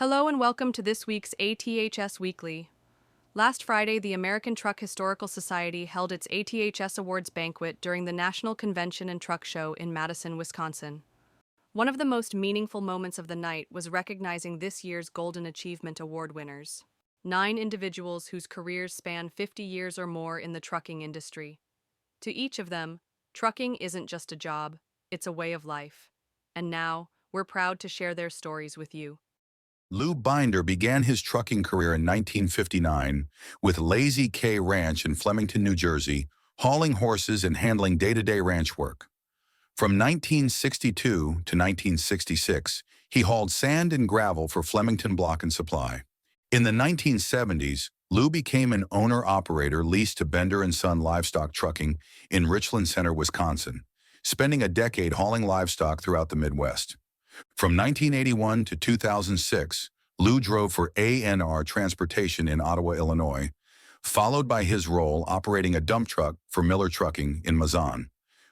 Hello and welcome to this week's ATHS Weekly. Last Friday, the American Truck Historical Society held its ATHS Awards banquet during the National Convention and Truck Show in Madison, Wisconsin. One of the most meaningful moments of the night was recognizing this year's Golden Achievement Award winners. 9 individuals whose careers span 50 years or more in the trucking industry. To each of them, trucking isn't just a job, it's a way of life. And now, we're proud to share their stories with you. Lou Binder began his trucking career in 1959 with Lazy K Ranch in Flemington, New Jersey, hauling horses and handling day-to-day ranch work. From 1962 to 1966, he hauled sand and gravel for Flemington Block and Supply. In the 1970s, Lou became an owner-operator leased to Bender & Son Livestock Trucking in Richland Center, Wisconsin, spending a decade hauling livestock throughout the Midwest. From 1981 to 2006, Lou drove for ANR Transportation in Ottawa, Illinois, followed by his role operating a dump truck for Miller Trucking in Mazan,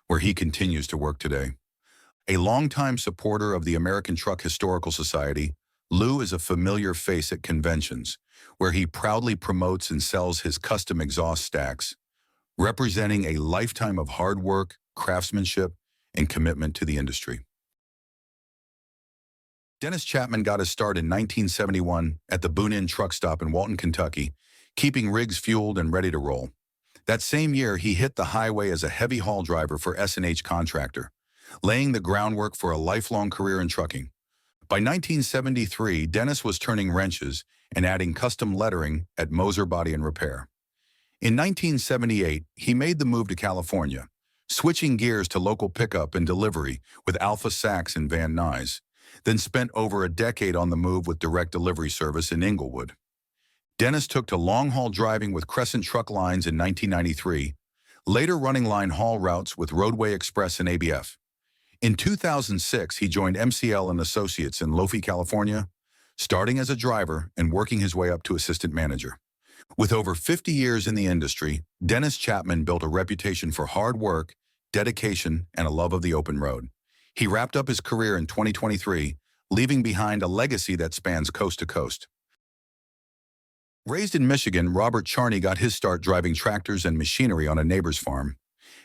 where he continues to work today. A longtime supporter of the American Truck Historical Society, Lou is a familiar face at conventions, where he proudly promotes and sells his custom exhaust stacks, representing a lifetime of hard work, craftsmanship, and commitment to the industry. Dennis Chapman got his start in 1971 at the Boone Inn truck stop in Walton, Kentucky, keeping rigs fueled and ready to roll. That same year, he hit the highway as a heavy haul driver for S&H Contractor, laying the groundwork for a lifelong career in trucking. By 1973, Dennis was turning wrenches and adding custom lettering at Moser Body and Repair. In 1978, he made the move to California, switching gears to local pickup and delivery with Alpha Sacks and Van Nuys, then spent over a decade on the move with direct delivery service in Inglewood. Dennis took to long-haul driving with Crescent Truck Lines in 1993, later running line haul routes with Roadway Express and ABF. In 2006, he joined MCL and Associates in Lofi, California, starting as a driver and working his way up to assistant manager. With over 50 years in the industry, Dennis Chapman built a reputation for hard work, dedication, and a love of the open road. He wrapped up his career in 2023, leaving behind a legacy that spans coast to coast. Raised in Michigan, Robert Charnie got his start driving tractors and machinery on a neighbor's farm.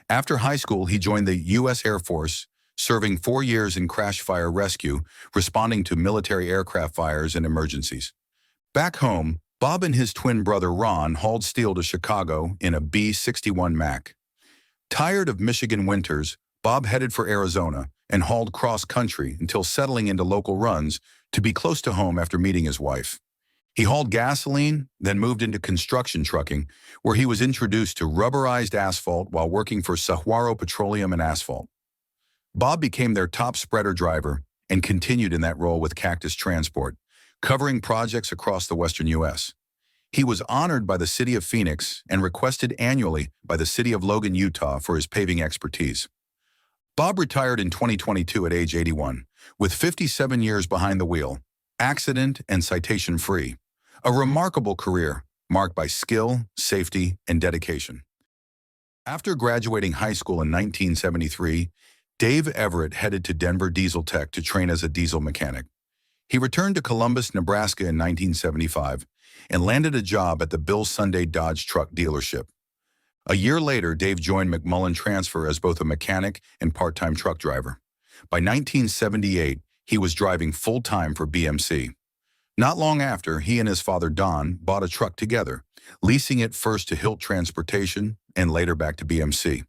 After high school, he joined the U.S. Air Force, serving 4 years in crash fire rescue, responding to military aircraft fires and emergencies. Back home, Bob and his twin brother Ron hauled steel to Chicago in a B-61 Mack. Tired of Michigan winters, Bob headed for Arizona and hauled cross-country until settling into local runs to be close to home after meeting his wife. He hauled gasoline, then moved into construction trucking, where he was introduced to rubberized asphalt while working for Sahuaro Petroleum and Asphalt. Bob became their top spreader driver and continued in that role with Cactus Transport, covering projects across the western U.S. He was honored by the city of Phoenix and requested annually by the city of Logan, Utah for his paving expertise. Bob retired in 2022 at age 81, with 57 years behind the wheel, accident and citation-free. A remarkable career marked by skill, safety, and dedication. After graduating high school in 1973, Dave Everett headed to Denver Diesel Tech to train as a diesel mechanic. He returned to Columbus, Nebraska in 1975 and landed a job at the Bill Sunday Dodge truck dealership. A year later, Dave joined McMullen Transfer as both a mechanic and part-time truck driver. By 1978, he was driving full-time for BMC. Not long after, he and his father Don bought a truck together, leasing it first to Hilt Transportation and later back to BMC.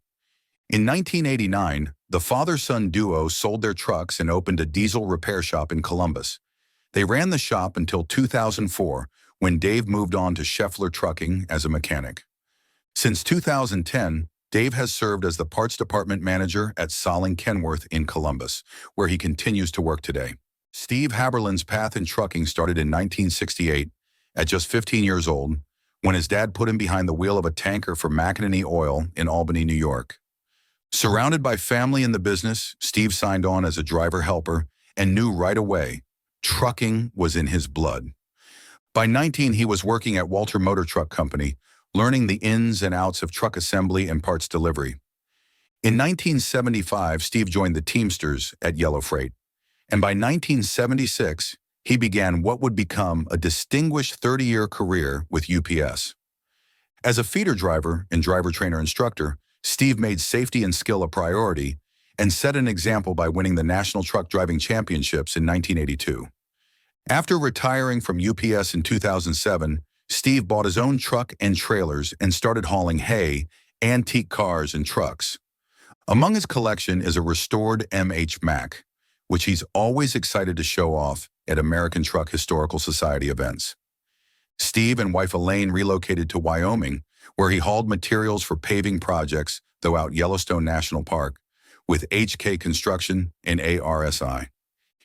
In 1989, the father-son duo sold their trucks and opened a diesel repair shop in Columbus. They ran the shop until 2004, when Dave moved on to Scheffler Trucking as a mechanic. Since 2010, Dave has served as the parts department manager at Solling Kenworth in Columbus, where he continues to work today. Steve Habberlin's path in trucking started in 1968, at just 15 years old, when his dad put him behind the wheel of a tanker for McInerney Oil in Albany, New York. Surrounded by family in the business, Steve signed on as a driver helper and knew right away trucking was in his blood. By 19, he was working at Walter Motor Truck Company, learning the ins and outs of truck assembly and parts delivery. In 1975, Steve joined the Teamsters at Yellow Freight, and by 1976, he began what would become a distinguished 30-year career with UPS. As a feeder driver and driver trainer instructor, Steve made safety and skill a priority and set an example by winning the National Truck Driving Championships in 1982. After retiring from UPS in 2007, Steve bought his own truck and trailers and started hauling hay, antique cars, and trucks. Among his collection is a restored MH Mack, which he's always excited to show off at American Truck Historical Society events. Steve and wife Elaine relocated to Wyoming, where he hauled materials for paving projects throughout Yellowstone National Park with HK Construction and ARSI.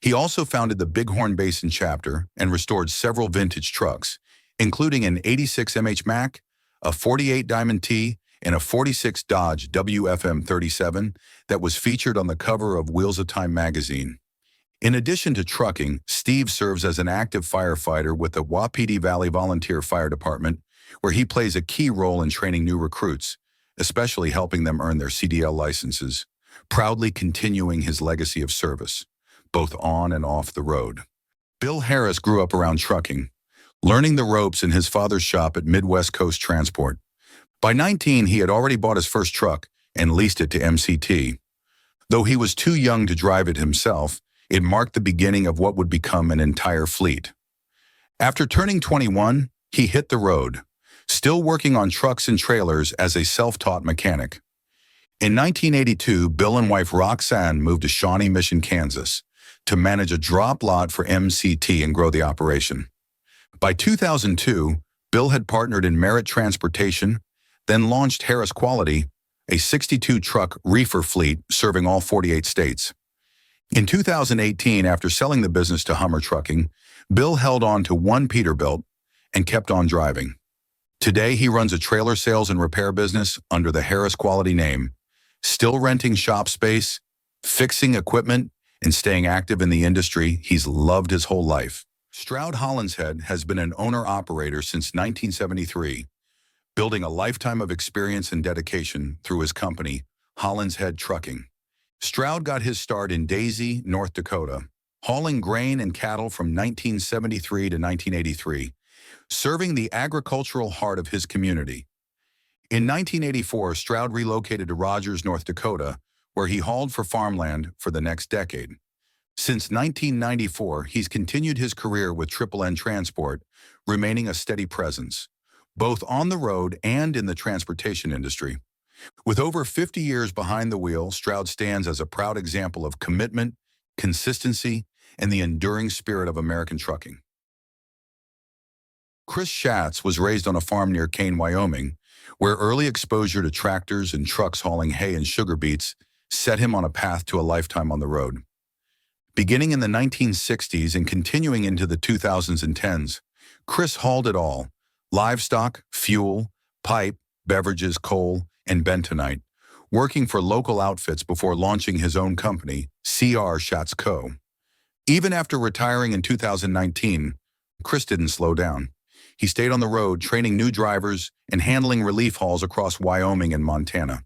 He also founded the Bighorn Basin chapter and restored several vintage trucks, including an 86 MH Mack, a 48 Diamond T, and a 46 Dodge WFM 37 that was featured on the cover of Wheels of Time magazine. In addition to trucking, Steve serves as an active firefighter with the Wapiti Valley Volunteer Fire Department, where he plays a key role in training new recruits, especially helping them earn their CDL licenses, proudly continuing his legacy of service, both on and off the road. Bill Harris grew up around trucking, learning the ropes in his father's shop at Midwest Coast Transport. By 19, he had already bought his first truck and leased it to MCT. Though he was too young to drive it himself, it marked the beginning of what would become an entire fleet. After turning 21, he hit the road, still working on trucks and trailers as a self-taught mechanic. In 1982, Bill and wife Roxanne moved to Shawnee Mission, Kansas, to manage a drop lot for MCT and grow the operation. By 2002, Bill had partnered in Merit Transportation, then launched Harris Quality, a 62-truck reefer fleet serving all 48 states. In 2018, after selling the business to Hummer Trucking, Bill held on to one Peterbilt and kept on driving. Today, he runs a trailer sales and repair business under the Harris Quality name, still renting shop space, fixing equipment, and staying active in the industry he's loved his whole life. Stroud Hollinshead has been an owner-operator since 1973, building a lifetime of experience and dedication through his company, Hollinshead Trucking. Stroud got his start in Daisy, North Dakota, hauling grain and cattle from 1973 to 1983, serving the agricultural heart of his community. In 1984, Stroud relocated to Rogers, North Dakota, where he hauled for farmland for the next decade. Since 1994, he's continued his career with N Transport, remaining a steady presence, both on the road and in the transportation industry. With over 50 years behind the wheel, Stroud stands as a proud example of commitment, consistency, and the enduring spirit of American trucking. Chris Shatz was raised on a farm near Kane, Wyoming, where early exposure to tractors and trucks hauling hay and sugar beets set him on a path to a lifetime on the road. Beginning in the 1960s and continuing into the 2000s and 10s, Chris hauled it all: livestock, fuel, pipe, beverages, coal, and bentonite, working for local outfits before launching his own company, CR Shatz Co. Even after retiring in 2019, Chris didn't slow down. He stayed on the road, training new drivers and handling relief hauls across Wyoming and Montana.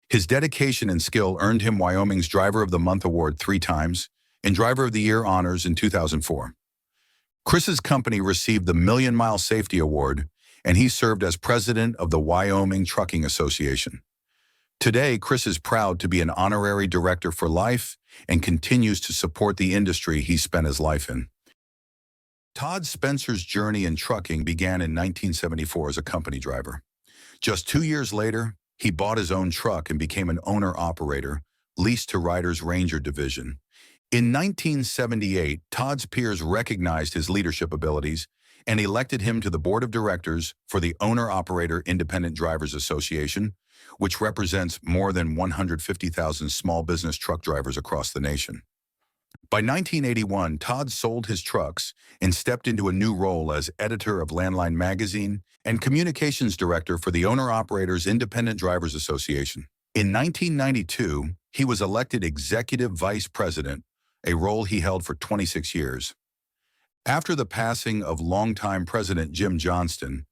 His dedication and skill earned him Wyoming's Driver of the Month award 3 times and Driver of the Year honors in 2004. Chris's company received the Million Mile Safety Award, and he served as president of the Wyoming Trucking Association. Today, Chris is proud to be an honorary director for life and continues to support the industry he spent his life in. Todd Spencer's journey in trucking began in 1974 as a company driver. Just 2 years later, he bought his own truck and became an owner-operator, leased to Ryder's Ranger division. In 1978, Todd's peers recognized his leadership abilities and elected him to the board of directors for the Owner-Operator Independent Drivers Association, which represents more than 150,000 small business truck drivers across the nation. By 1981, Todd sold his trucks and stepped into a new role as editor of Landline magazine and communications director for the Owner-Operators Independent Drivers Association. In 1992, he was elected executive vice president, a role he held for 26 years. After the passing of longtime President Jim Johnston,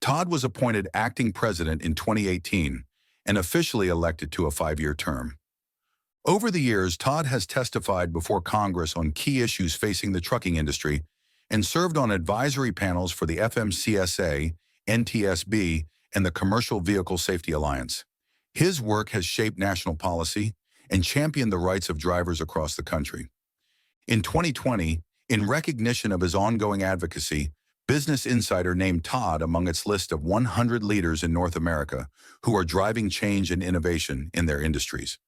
Todd was appointed acting president in 2018 and officially elected to a 5-year term. Over the years, Todd has testified before Congress on key issues facing the trucking industry and served on advisory panels for the FMCSA, NTSB, and the Commercial Vehicle Safety Alliance. His work has shaped national policy and championed the rights of drivers across the country. In 2020, in recognition of his ongoing advocacy, Business Insider named Todd among its list of 100 leaders in North America who are driving change and innovation in their industries.